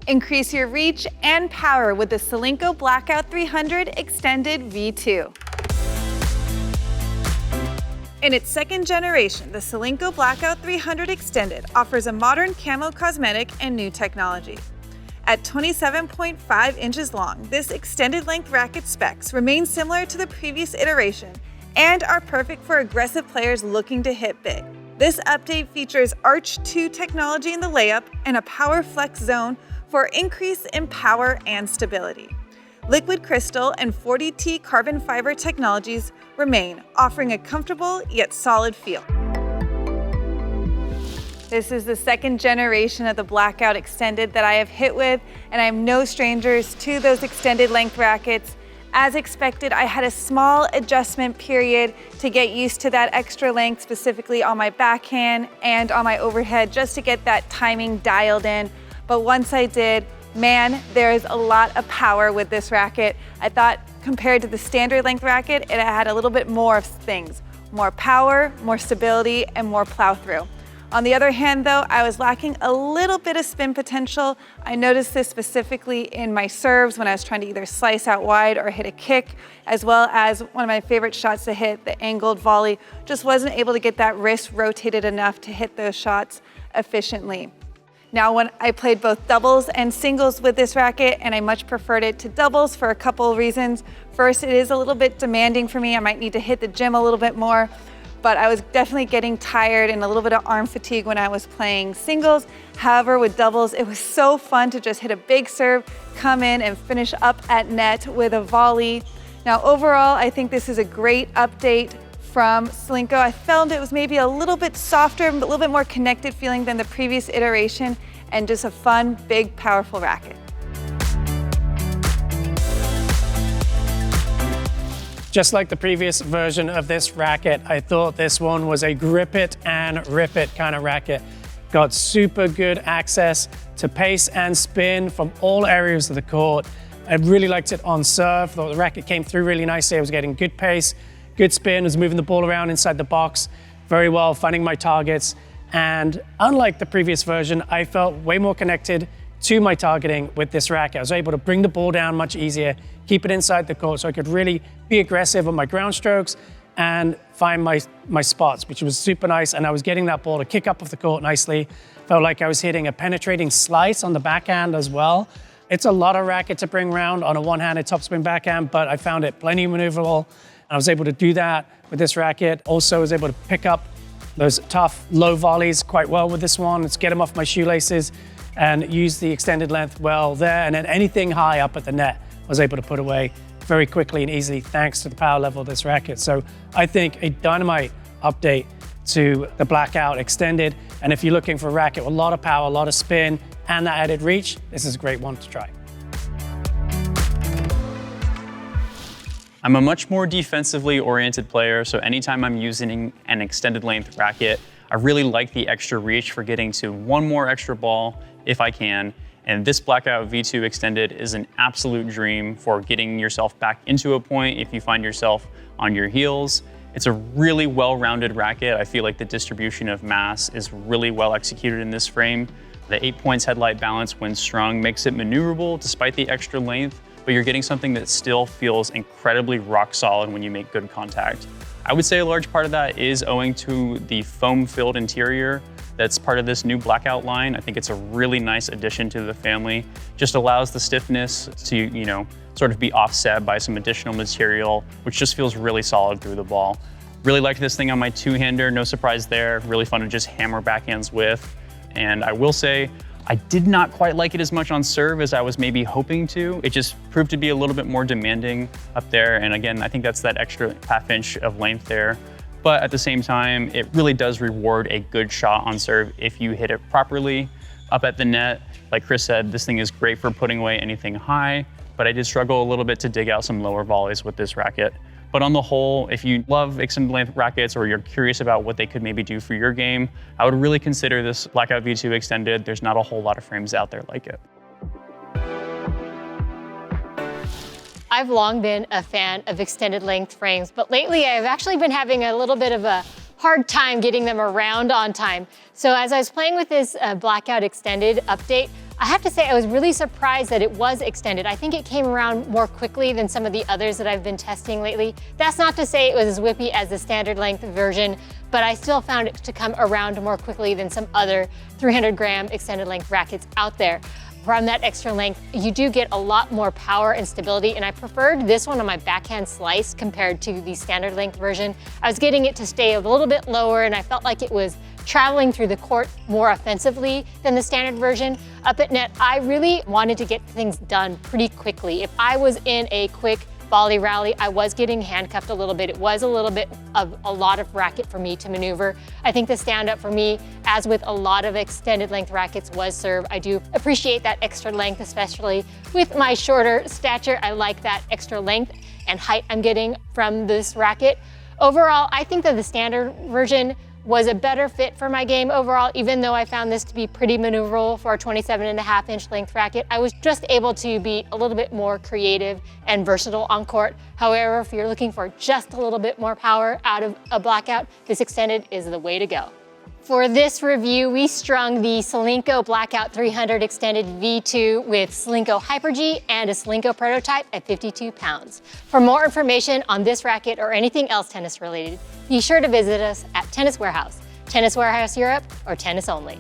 Increase your reach and power with the Solinco Blackout 300 Extended V2. In its second generation, the Solinco Blackout 300 Extended offers a modern camo cosmetic and new technology. At 27.5 inches long, this extended length racket specs remain similar to the previous iteration and are perfect for aggressive players looking to hit big. This update features Arch 2 technology in the layup and a power flex zone for increase in power and stability. Liquid crystal and 40T carbon fiber technologies remain, offering a comfortable yet solid feel. This is the second generation of the Blackout Extended that I have hit with, and I am no strangers to those extended length rackets. As expected, I had a small adjustment period to get used to that extra length, specifically on my backhand and on my overhead, just to get that timing dialed in. But once I did, man, there is a lot of power with this racket. I thought compared to the standard length racket, it had a little bit more of things. More power, more stability, and more plow through. On the other hand though, I was lacking a little bit of spin potential. I noticed this specifically in my serves when I was trying to either slice out wide or hit a kick, as well as one of my favorite shots to hit, the angled volley. Just wasn't able to get that wrist rotated enough to hit those shots efficiently. Now, when I played both doubles and singles with this racket, and I much preferred it to doubles for a couple of reasons. First, it is a little bit demanding for me. I might need to hit the gym a little bit more, but I was definitely getting tired and a little bit of arm fatigue when I was playing singles. However, with doubles, it was so fun to just hit a big serve, come in and finish up at net with a volley. Now, overall, I think this is a great update from Solinco. I found it was maybe a little bit softer, a little bit more connected feeling than the previous iteration, and just a fun, big, powerful racket. Just like the previous version of this racket, I thought this one was a grip it and rip it kind of racket. Got super good access to pace and spin from all areas of the court. I really liked it on serve. Thought the racket came through really nicely. I was getting good pace, good spin, was moving the ball around inside the box very well, finding my targets. And unlike the previous version, I felt way more connected to my targeting with this racket. I was able to bring the ball down much easier, keep it inside the court so I could really be aggressive on my ground strokes and find my spots, which was super nice. And I was getting that ball to kick up off the court nicely. Felt like I was hitting a penetrating slice on the backhand as well. It's a lot of racket to bring around on a one-handed topspin backhand, but I found it plenty maneuverable. I was able to do that with this racket. Also was able to pick up those tough low volleys quite well with this one. Let's get them off my shoelaces and use the extended length well there. And then anything high up at the net, I was able to put away very quickly and easily thanks to the power level of this racket. So I think a dynamite update to the Blackout Extended. And if you're looking for a racket with a lot of power, a lot of spin, and that added reach, this is a great one to try. I'm a much more defensively oriented player, so anytime I'm using an extended length racket, I really like the extra reach for getting to one more extra ball if I can. And this Blackout V2 Extended is an absolute dream for getting yourself back into a point if you find yourself on your heels. It's a really well-rounded racket. I feel like the distribution of mass is really well executed in this frame. The 8 points headlight balance when strung makes it maneuverable despite the extra length, but you're getting something that still feels incredibly rock solid when you make good contact. I would say a large part of that is owing to the foam-filled interior that's part of this new Blackout line. I think it's a really nice addition to the family. Just allows the stiffness to, sort of be offset by some additional material, which just feels really solid through the ball. Really liked this thing on my two-hander, no surprise there. Really fun to just hammer backhands with. And I will say, I did not quite like it as much on serve as I was maybe hoping to. It just proved to be a little bit more demanding up there. And again, I think that's that extra half inch of length there. But at the same time, it really does reward a good shot on serve if you hit it properly up at the net. Like Chris said, this thing is great for putting away anything high, but I did struggle a little bit to dig out some lower volleys with this racket. But on the whole, if you love extended length rackets or you're curious about what they could maybe do for your game, I would really consider this Blackout V2 Extended. There's not a whole lot of frames out there like it. I've long been a fan of extended length frames, but lately I've actually been having a little bit of a hard time getting them around on time. So as I was playing with this Blackout Extended update, I have to say I was really surprised that it was extended. I think it came around more quickly than some of the others that I've been testing lately. That's not to say it was as whippy as the standard length version, but I still found it to come around more quickly than some other 300-gram extended length rackets out there. From that extra length, you do get a lot more power and stability, and I preferred this one on my backhand slice compared to the standard length version. I was getting it to stay a little bit lower, and I felt like it was traveling through the court more offensively than the standard version. Up at net, I really wanted to get things done pretty quickly. If I was in a quick volley rally, I was getting handcuffed a little bit. It was a little bit of a lot of racket for me to maneuver. I think the stand-up for me, as with a lot of extended length rackets, was serve. I do appreciate that extra length, especially with my shorter stature. I like that extra length and height I'm getting from this racket. Overall, I think that the standard version was a better fit for my game overall, even though I found this to be pretty maneuverable for a 27.5-inch length racket. I was just able to be a little bit more creative and versatile on court. However, if you're looking for just a little bit more power out of a Blackout, this extended is the way to go. For this review, we strung the Solinco Blackout 300 Extended V2 with Solinco Hyper G and a Solinco prototype at 52 pounds. For more information on this racket or anything else tennis related, be sure to visit us at Tennis Warehouse, Tennis Warehouse Europe, or Tennis Only.